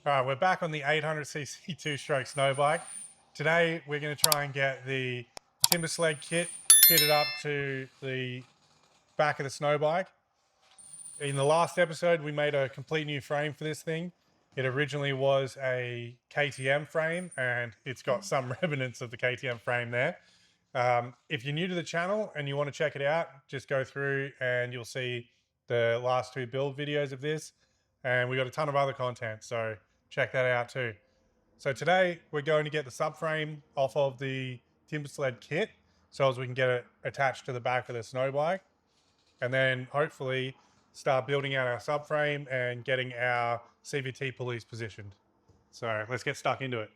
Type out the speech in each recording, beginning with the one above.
All right, we're back on the 800cc two-stroke snow bike. Today, we're going to try and get the timber sled kit fitted up to the back of the snow bike. In the last episode, we made a complete new frame for this thing. It originally was a KTM frame, and it's got some remnants of the KTM frame there. If you're new to the channel and you want to check it out, just go through and you'll see the last two build videos of this. And we got a ton of other content, so check that out too. So today we're going to get the subframe off of the timber sled kit so as we can get it attached to the back of the snow bike, and then hopefully start building out our subframe and getting our CVT pulleys positioned. So let's get stuck into it.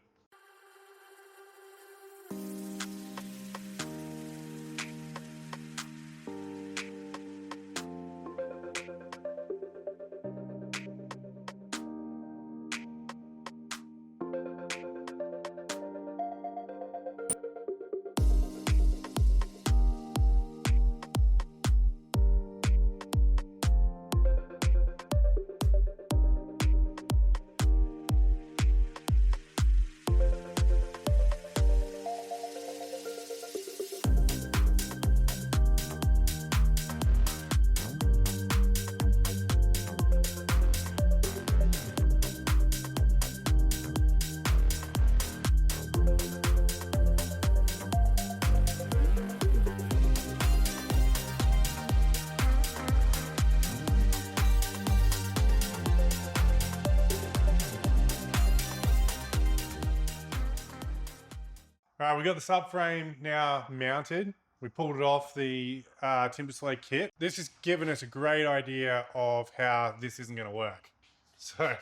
All right, we got the subframe now mounted. We pulled it off the timber sled kit. This has given us a great idea of how this isn't going to work. So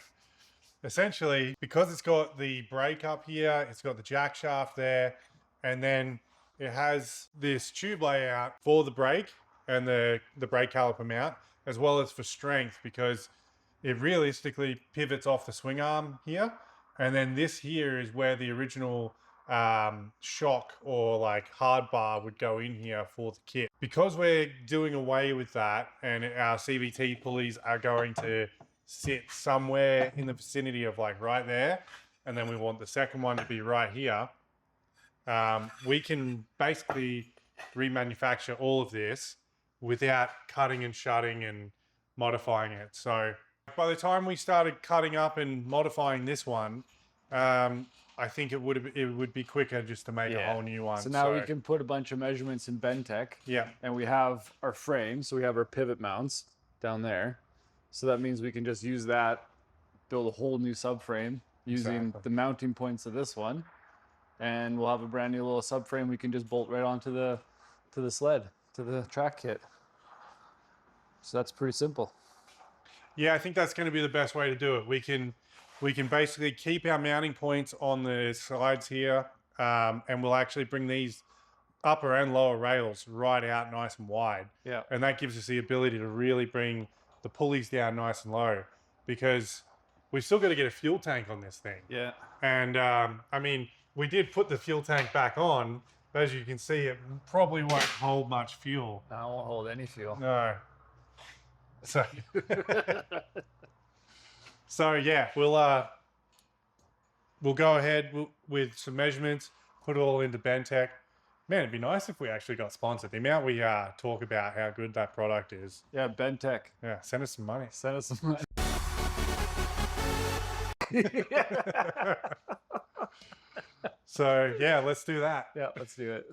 essentially, because it's got the brake up here, it's got the jack shaft there, and then it has this tube layout for the brake and the brake caliper mount, as well as for strength, because it realistically pivots off the swing arm here. And then this here is where the original shock or like hard bar would go in here for the kit. Because we're doing away with that and our CVT pulleys are going to sit somewhere in the vicinity of like right there, and then we want the second one to be right here, we can basically remanufacture all of this without cutting and shutting and modifying it. So by the time we started cutting up and modifying this one, I think it would be quicker just to make a whole new one. So now we can put a bunch of measurements in Bentech. Yeah. And we have our frame, so we have our pivot mounts down there. So that means we can just use that, build a whole new subframe using the mounting points of this one, and we'll have a brand new little subframe we can just bolt right onto the sled, to the track kit. So that's pretty simple. Yeah, I think that's going to be the best way to do it. We can basically keep our mounting points on the sides here, and we'll actually bring these upper and lower rails right out nice and wide. Yeah. And that gives us the ability to really bring the pulleys down nice and low, because we've still got to get a fuel tank on this thing. Yeah. And I mean, we did put the fuel tank back on, but as you can see, it probably won't hold much fuel. No, it won't hold any fuel. No. So, so yeah, we'll go ahead with some measurements, put it all into Bentech. Man, it'd be nice if we actually got sponsored. The amount we talk about how good that product is. Yeah, Bentech. Yeah, send us some money. Send us some money. So yeah, let's do that. Yeah, let's do it.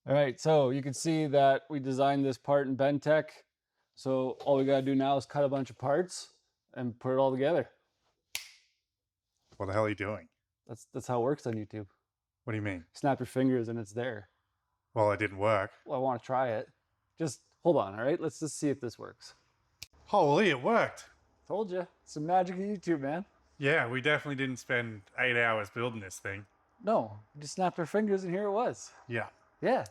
All right, so you can see that we designed this part in Bentech. So all we gotta do now is cut a bunch of parts and put it all together. What the hell are you doing? That's how it works on YouTube. What do you mean? Snap your fingers and it's there. Well, it didn't work. Well, I want to try it. Just hold on, all right? Let's just see if this works. Holy, it worked. Told you, it's the magic of YouTube, man. Yeah, we definitely didn't spend 8 hours building this thing. No, we just snapped our fingers and here it was. Yeah. Yeah.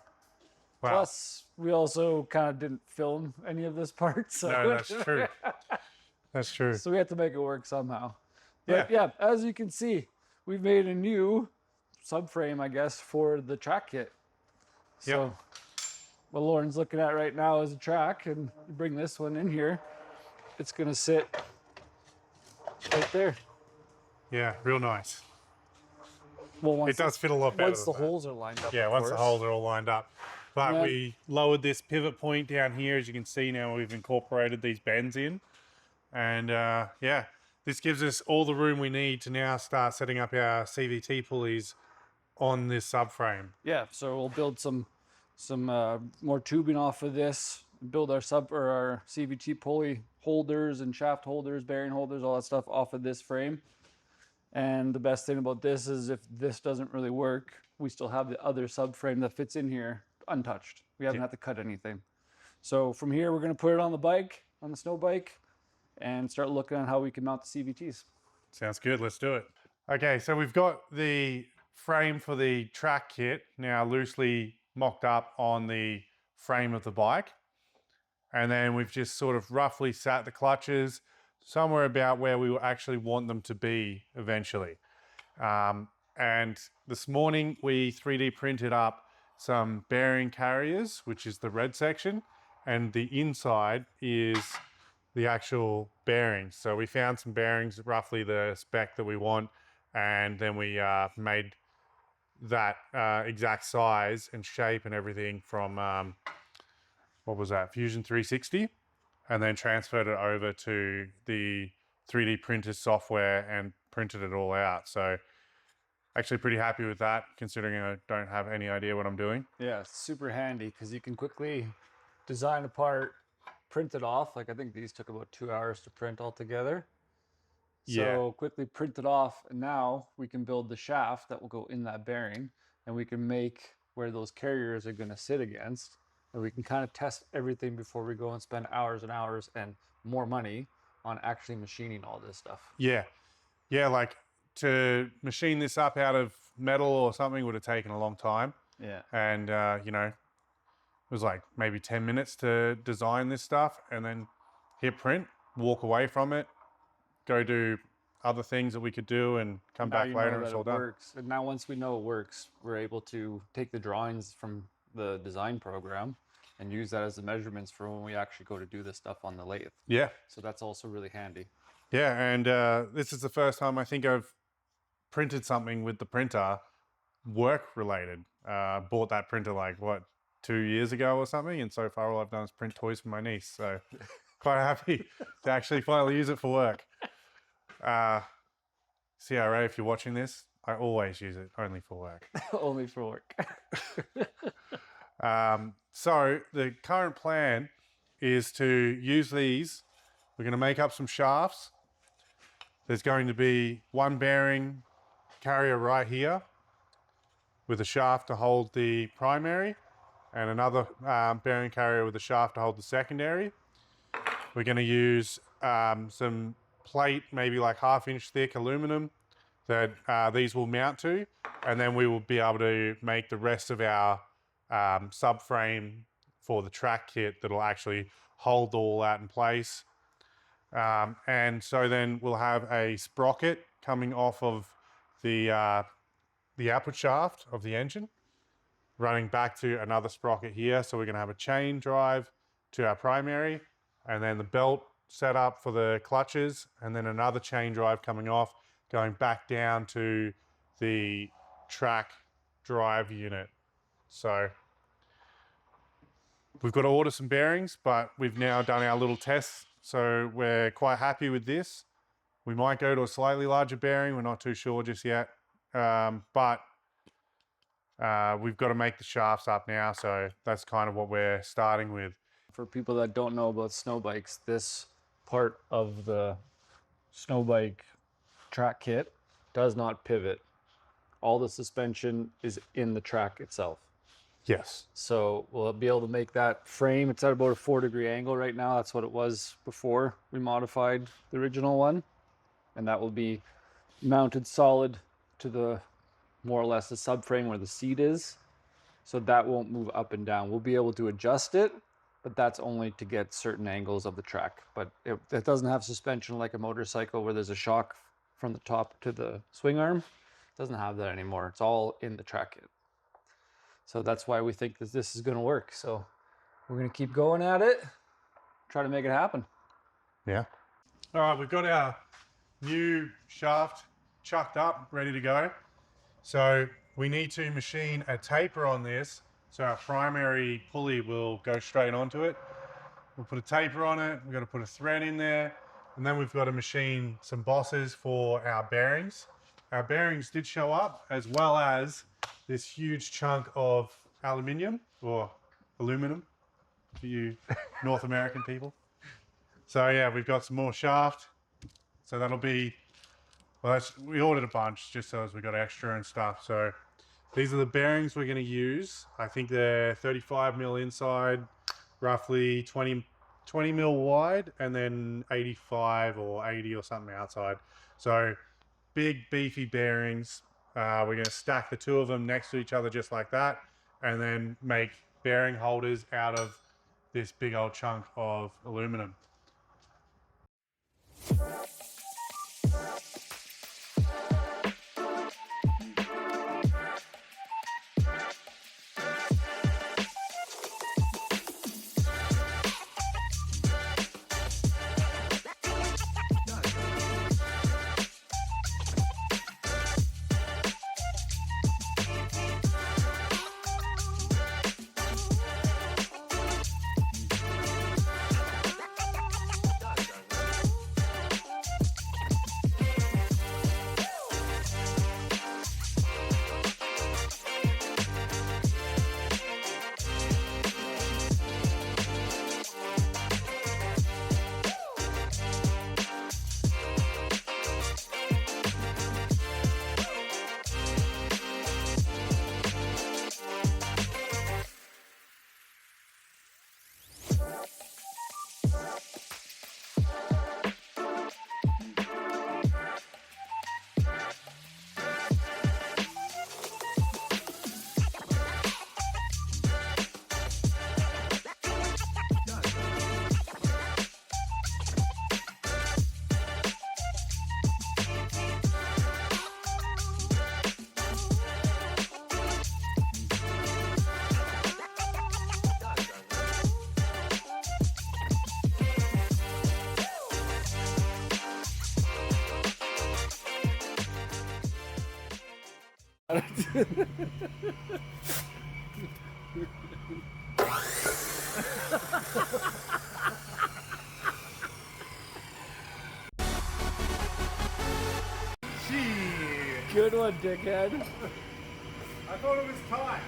Wow. Plus, we also kind of didn't film any of this part. So. No, that's true. That's true. So we had to make it work somehow. But yeah, as you can see, we've made a new subframe, I guess, for the track kit. So what Lauren's looking at right now is a track, and you bring this one in here, it's gonna sit right there. Yeah, real nice. Well, once it does fit a lot better. Once the holes are lined up. Yeah, once the holes are all lined up. But then, we lowered this pivot point down here. As you can see now, we've incorporated these bends in. And yeah, this gives us all the room we need to now start setting up our CVT pulleys on this subframe. Yeah, so we'll build some more tubing off of this, build our our CVT pulley holders and shaft holders, bearing holders, all that stuff off of this frame. And the best thing about this is if this doesn't really work, we still have the other subframe that fits in here untouched. We haven't had to cut anything. So from here, we're going to put it on the bike, on the snow bike, and start looking at how we can mount the CVTs. Sounds good. Let's do it. Okay, so we've got the frame for the track kit now loosely mocked up on the frame of the bike. And then we've just sort of roughly sat the clutches somewhere about where we will actually want them to be eventually. And this morning we 3D printed up some bearing carriers, which is the red section, and the inside is the actual bearings. So we found some bearings, roughly the spec that we want, and then we made that exact size and shape and everything from, what was that, Fusion 360, and then transferred it over to the 3D printer software and printed it all out. So actually pretty happy with that, considering I don't have any idea what I'm doing. Yeah, it's super handy because you can quickly design a part, print it off. Like I think these took about 2 hours to print altogether. So quickly print it off, and now we can build the shaft that will go in that bearing, and we can make where those carriers are going to sit against, and we can kind of test everything before we go and spend hours and hours and more money on actually machining all this stuff. Yeah, like to machine this up out of metal or something would have taken a long time. Yeah. And, you know, it was like maybe 10 minutes to design this stuff and then hit print, walk away from it, go do other things that we could do and come back later and it's all done. Works. And now once we know it works, we're able to take the drawings from the design program and use that as the measurements for when we actually go to do this stuff on the lathe. Yeah. So that's also really handy. Yeah, and this is the first time I think I've printed something with the printer work related. Bought that printer like, what, 2 years ago or something, and so far all I've done is print toys for my niece. So quite happy to actually finally use it for work. CRA, if you're watching this, I always use it only for work. Only for work. So the current plan is to use these. We're going to make up some shafts. There's going to be one bearing carrier right here with a shaft to hold the primary, and another bearing carrier with a shaft to hold the secondary. We're going to use some plate, maybe like 1/2 inch thick aluminum that these will mount to, and then we will be able to make the rest of our subframe for the track kit that'll actually hold all that in place. And so then we'll have a sprocket coming off of the output shaft of the engine, running back to another sprocket here. So we're going to have a chain drive to our primary, and then the belt set up for the clutches, and then another chain drive coming off, going back down to the track drive unit. So we've got to order some bearings, but we've now done our little tests, so we're quite happy with this. We might go to a slightly larger bearing, we're not too sure just yet, but We've got to make the shafts up now, so that's kind of what we're starting with. For people that don't know about snow bikes, this part of the snow bike track kit does not pivot. All the suspension is in the track itself. Yes. So we'll be able to make that frame. It's at about a 4-degree angle right now. That's what it was before we modified the original one. And that will be mounted solid to the more or less the subframe where the seat is. So that won't move up and down. We'll be able to adjust it, but that's only to get certain angles of the track. But it doesn't have suspension like a motorcycle where there's a shock from the top to the swing arm. It doesn't have that anymore. It's all in the track kit. So that's why we think that this is going to work. So we're going to keep going at it, try to make it happen. Yeah. All right, we've got our new shaft chucked up, ready to go. So we need to machine a taper on this so our primary pulley will go straight onto it. We'll put a taper on it, we've got to put a thread in there, and then we've got to machine some bosses for our bearings. Our bearings did show up, as well as this huge chunk of aluminium, or aluminum for you North American people. So yeah, we've got some more shaft. So that'll be, well, we ordered a bunch just so as we got extra and stuff. So these are the bearings we're going to use. I think they're 35 mil inside, roughly 20 mil wide, and then 85 or 80 or something outside. So big beefy bearings. We're going to stack the two of them next to each other just like that, and then make bearing holders out of this big old chunk of aluminum. Good one, dickhead. I thought it was time.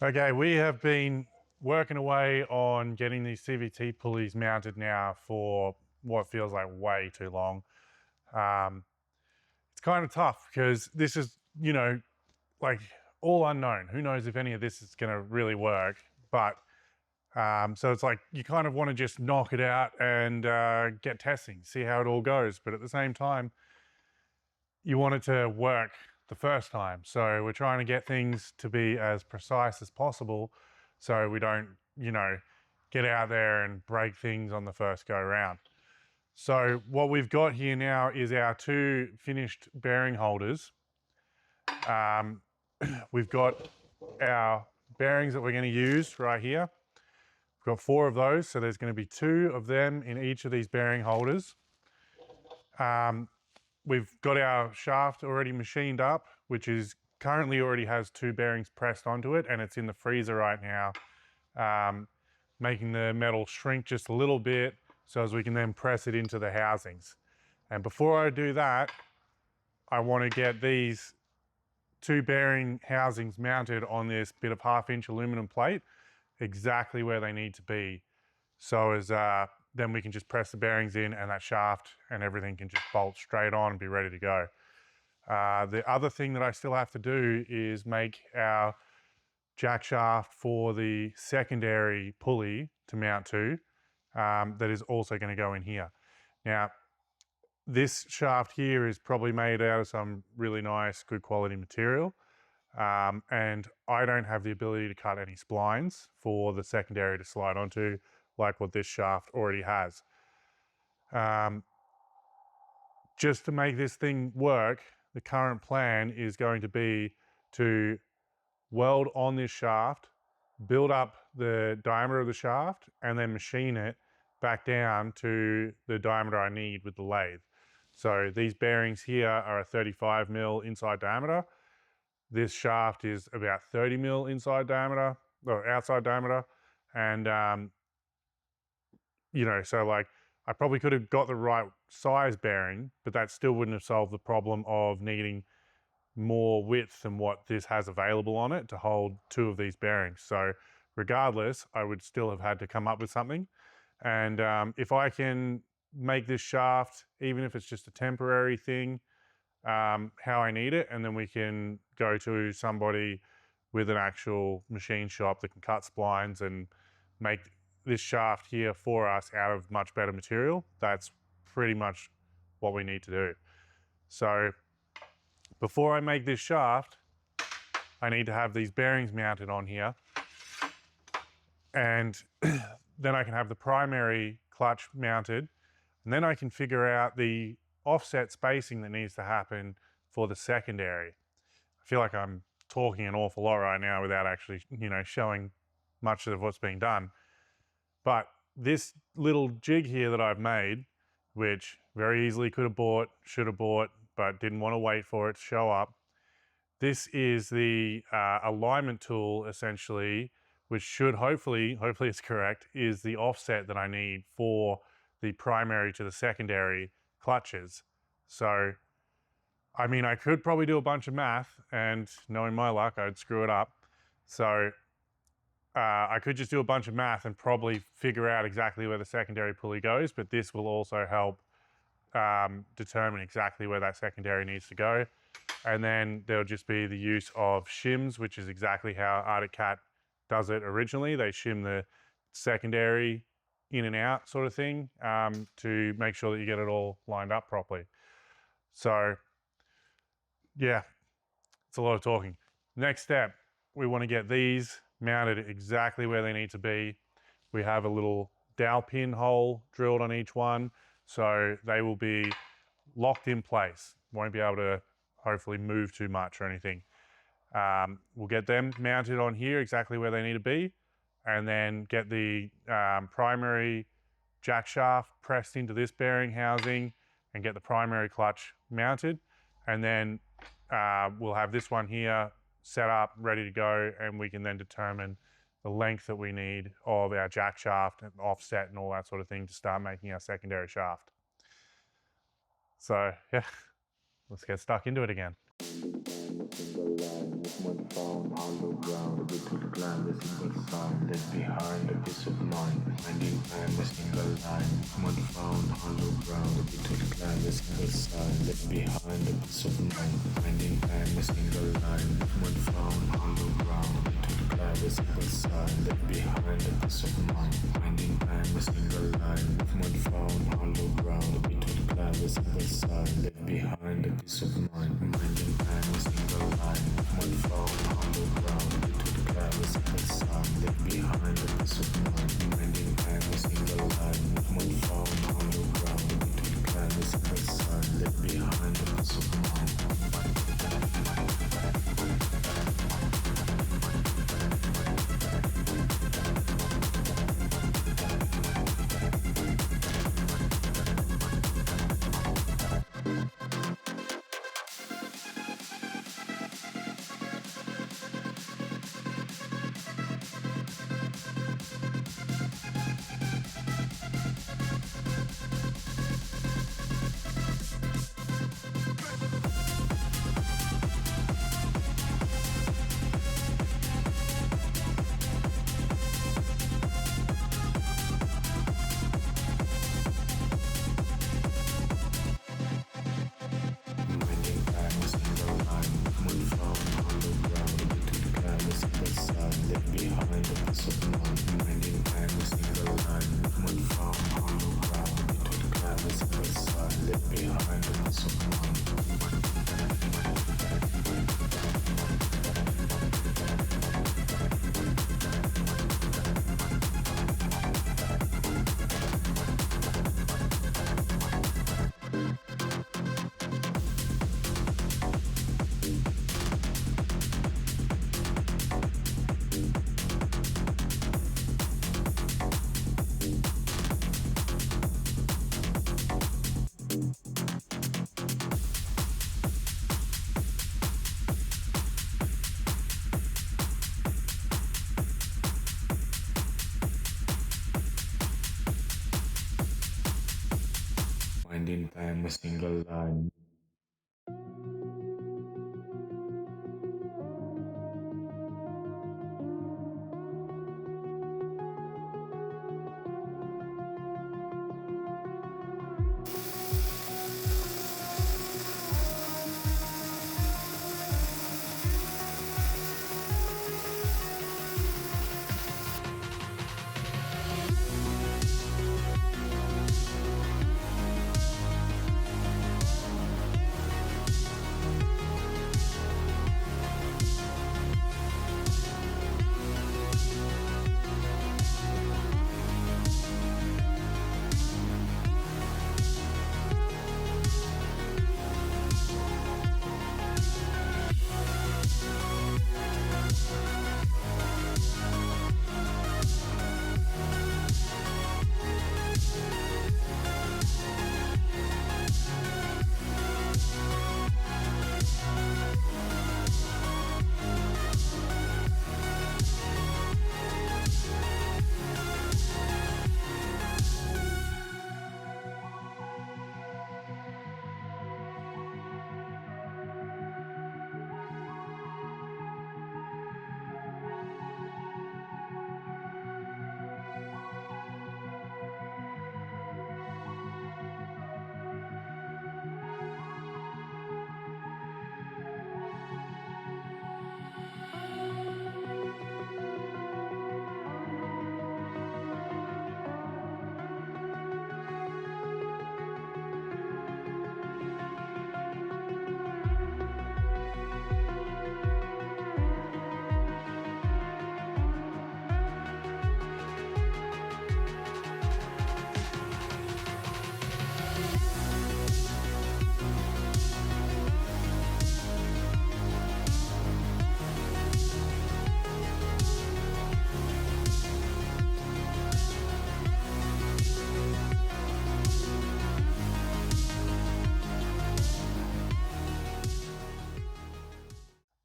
Okay, we have been working away on getting these CVT pulleys mounted now for what feels like way too long. It's kind of tough because this is you know, like all unknown. Who knows if any of this is going to really work? But so it's like you kind of want to just knock it out and get testing, see how it all goes. But at the same time, you want it to work the first time. So we're trying to get things to be as precise as possible so we don't, get out there and break things on the first go round. So what we've got here now is our 2 finished bearing holders. We've got our bearings that we're going to use right here. We've got 4 of those, so there's going to be 2 of them in each of these bearing holders. We've got our shaft already machined up, which is currently already has 2 bearings pressed onto it, and it's in the freezer right now, making the metal shrink just a little bit so as we can then press it into the housings. And before I do that, I want to get these 2 bearing housings mounted on this bit of 1/2-inch aluminum plate exactly where they need to be, so as then we can just press the bearings in and that shaft and everything can just bolt straight on and be ready to go. The other thing that I still have to do is make our jack shaft for the secondary pulley to mount to, that is also going to go in here. Now, this shaft here is probably made out of some really nice, good quality material. And I don't have the ability to cut any splines for the secondary to slide onto like what this shaft already has. Just to make this thing work, the current plan is going to be to weld on this shaft, build up the diameter of the shaft, and then machine it back down to the diameter I need with the lathe. So these bearings here are a 35 mil inside diameter. This shaft is about 30 mil inside diameter, or outside diameter. And, so like I probably could have got the right size bearing, but that still wouldn't have solved the problem of needing more width than what this has available on it to hold 2 of these bearings. So regardless, I would still have had to come up with something. And if I can make this shaft, even if it's just a temporary thing, how I need it, and then we can go to somebody with an actual machine shop that can cut splines and make this shaft here for us out of much better material. That's pretty much what we need to do. So before I make this shaft, I need to have these bearings mounted on here, and then I can have the primary clutch mounted, and then I can figure out the offset spacing that needs to happen for the secondary. I feel like I'm talking an awful lot right now without actually, showing much of what's being done. But this little jig here that I've made, which very easily could have bought, should have bought, but didn't want to wait for it to show up. This is the alignment tool, essentially, which should hopefully it's correct, is the offset that I need for the primary to the secondary clutches. So, I mean, I could probably do a bunch of math, and knowing my luck, I'd screw it up. So I could just do a bunch of math and probably figure out exactly where the secondary pulley goes, but this will also help determine exactly where that secondary needs to go. And then there'll just be the use of shims, which is exactly how Arctic Cat does it originally. They shim the secondary in and out sort of thing to make sure that you get it all lined up properly. So yeah, it's a lot of talking. Next step, we want to get these mounted exactly where they need to be. We have a little dowel pin hole drilled on each one, so they will be locked in place. Won't be able to hopefully move too much or anything. We'll get them mounted on here exactly where they need to be, and then get the primary jack shaft pressed into this bearing housing and get the primary clutch mounted. And then we'll have this one here set up, ready to go, and we can then determine the length that we need of our jack shaft and offset and all that sort of thing to start making our secondary shaft. So yeah, let's get stuck into it again. Single line, movement found, hollow ground, a bit of climb, a single sound, left behind, a peace of mind. Finding time, a single line, movement found, hollow ground, a bit of climb, a single sound, left behind, a peace of mind. Finding time, a single line, movement found, hollow ground, a bit of climb, a single sound, left behind, a peace of mind. Finding time, a single line, movement found, hollow ground, a bit of climb, a single sound, left behind, a peace of mind. Finding time, a single line, movement found, hollow ground, a bit of climb, a single sound, left behind, a peace of mind. Finding time, a single line, movement found, hollow ground, a bit of climb, a single sound, left behind, a peace of mind. Finding time, a single line.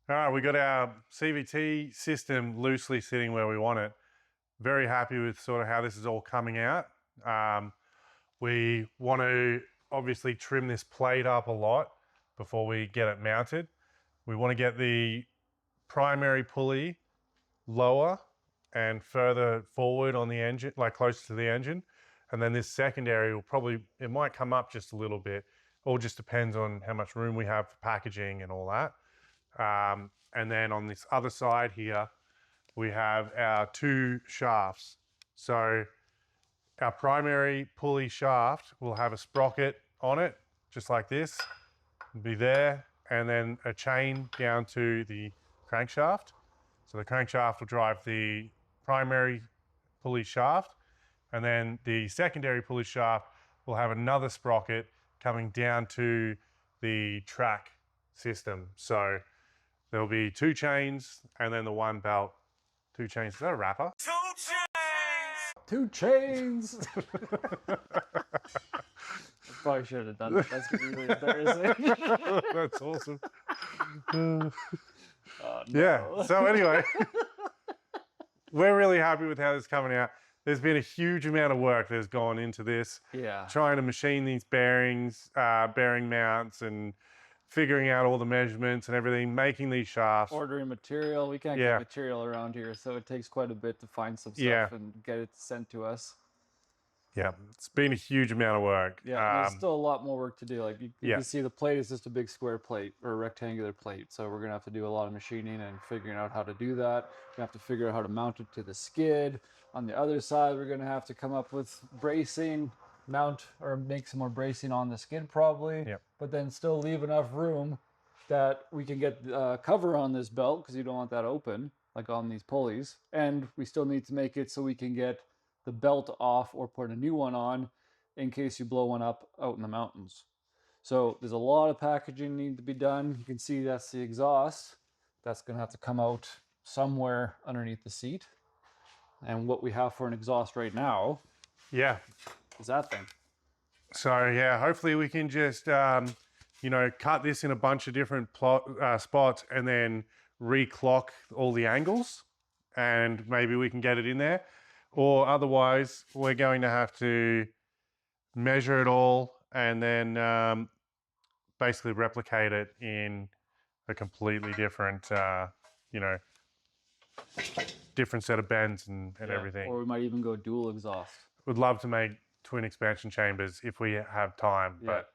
All right, we got our CVT system loosely sitting where we want it. Very happy with sort of how this is all coming out. We want to obviously trim this plate up a lot before we get it mounted. We want to get the primary pulley lower and further forward on the engine, like closer to the engine. And then this secondary will probably, it might come up just a little bit. All just depends on how much room we have for packaging and all that. And then on this other side here, we have our two shafts. So our primary pulley shaft will have a sprocket on it, just like this, be there, and then a chain down to the crankshaft. So the crankshaft will drive the primary pulley shaft, and then the secondary pulley shaft will have another sprocket coming down to the track system. So there'll be two chains and then the one belt. Two chains. Is that a rapper? Two chains. Probably should have done that. That's really embarrassing. That's awesome. Oh, no. Yeah. So anyway, we're really happy with how this is coming out. There's been a huge amount of work that's gone into this. Yeah. Trying to machine these bearings, bearing mounts, and figuring out all the measurements and everything, making these shafts. Ordering material. We can't get material around here, so it takes quite a bit to find some stuff and get it sent to us. Yeah, it's been a huge amount of work. Yeah, there's still a lot more work to do. Like you can see the plate is just a big square plate or a rectangular plate. So we're gonna have to do a lot of machining and figuring out how to do that. We have to figure out how to mount it to the skid. On the other side, we're gonna have to come up with bracing, mount or make some more bracing on the skid probably. Yep. But then still leave enough room that we can get cover on this belt because you don't want that open like on these pulleys. And we still need to make it so we can get the belt off or put a new one on in case you blow one up out in the mountains. So there's a lot of packaging need to be done. You can see that's the exhaust. That's gonna have to come out somewhere underneath the seat. And what we have for an exhaust right now is that thing. So yeah, hopefully we can just, you know, cut this in a bunch of different spots and then reclock all the angles and maybe we can get it in there. Or otherwise, we're going to have to measure it all and then basically replicate it in a completely different, you know, different set of bends and everything. Or we might even go dual exhaust. Would love to make twin expansion chambers if we have time, but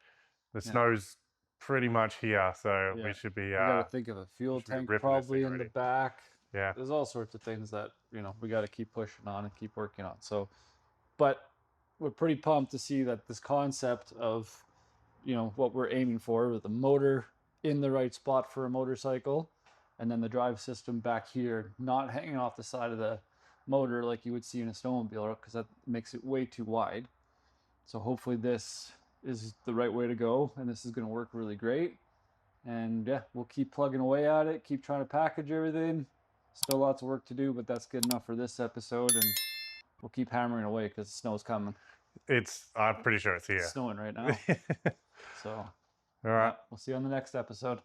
the snow's pretty much here, so we should be. We gotta think of a fuel tank probably in the back. Yeah, there's all sorts of things that we got to keep pushing on and keep working on. So, but we're pretty pumped to see that this concept of what we're aiming for with the motor in the right spot for a motorcycle, and then the drive system back here, not hanging off the side of the motor like you would see in a snowmobile, because that makes it way too wide. So hopefully this is the right way to go, and this is going to work really great. And yeah, we'll keep plugging away at it, keep trying to package everything. Still lots of work to do, but that's good enough for this episode, and we'll keep hammering away because the snow's coming. I'm pretty sure it's here. It's snowing right now. So, all right. we'll see you on the next episode.